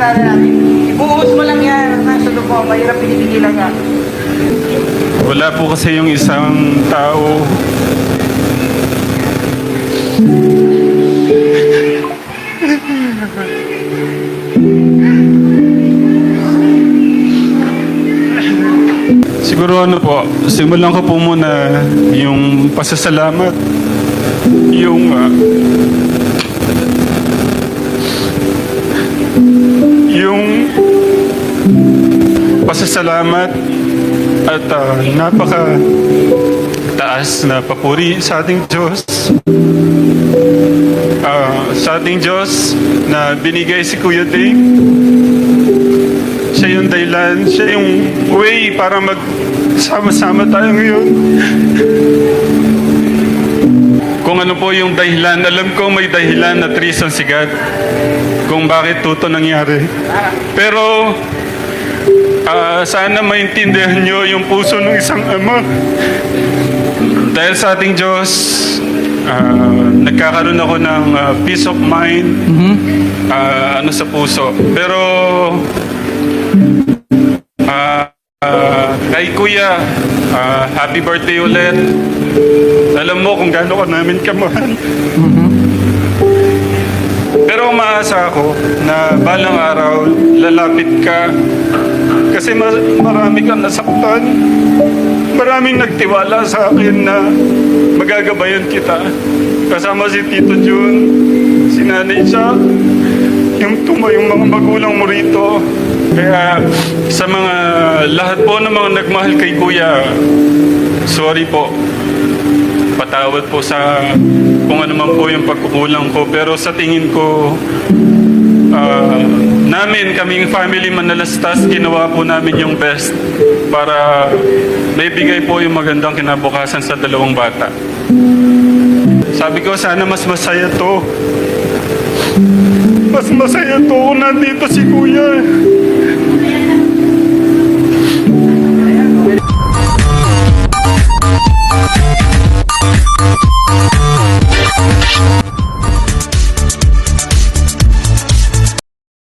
pag-aaralan natin. Ibuhos mo lang yan. Nasa loob mo, mahirap pinipigilan nga. Wala po kasi yung isang tao. Siguro ano po, simulan ko po muna yung pasasalamat. Yung pasasalamat at napaka taas na papuri sa ating Diyos. Sa ating Diyos na binigay si Kuya Dave. Siya yung dahilan, siya yung way para magsama-sama tayo ngayon. Kung ano po yung dahilan, alam ko may dahilan at reason si God kung bakit ito nangyari. Pero sana maintindihan nyo yung puso ng isang ama. Dahil sa ating Diyos, nagkakaroon ako ng peace of mind sa puso. Pero kay Kuya, happy birthday ulit. Alam mo kung gaano ka namin kamahal. Pero umaasa ako na balang araw lalapit ka kasi marami kang nasaktan. Maraming nagtiwala sa akin na magagabayan kita. Kasama si Tito Jun, si Nanay siya, yung mga magulang mo rito. Kaya sa mga lahat po ng mga nagmahal kay Kuya, sorry po. Patawad po sa kung ano man po yung pagkukulang ko. Pero sa tingin ko, kaming family Manalastas, ginawa po namin yung best para maibigay po yung magandang kinabukasan sa dalawang bata. Sabi ko, sana mas masaya to. Mas masaya to kung nandito si Kuya.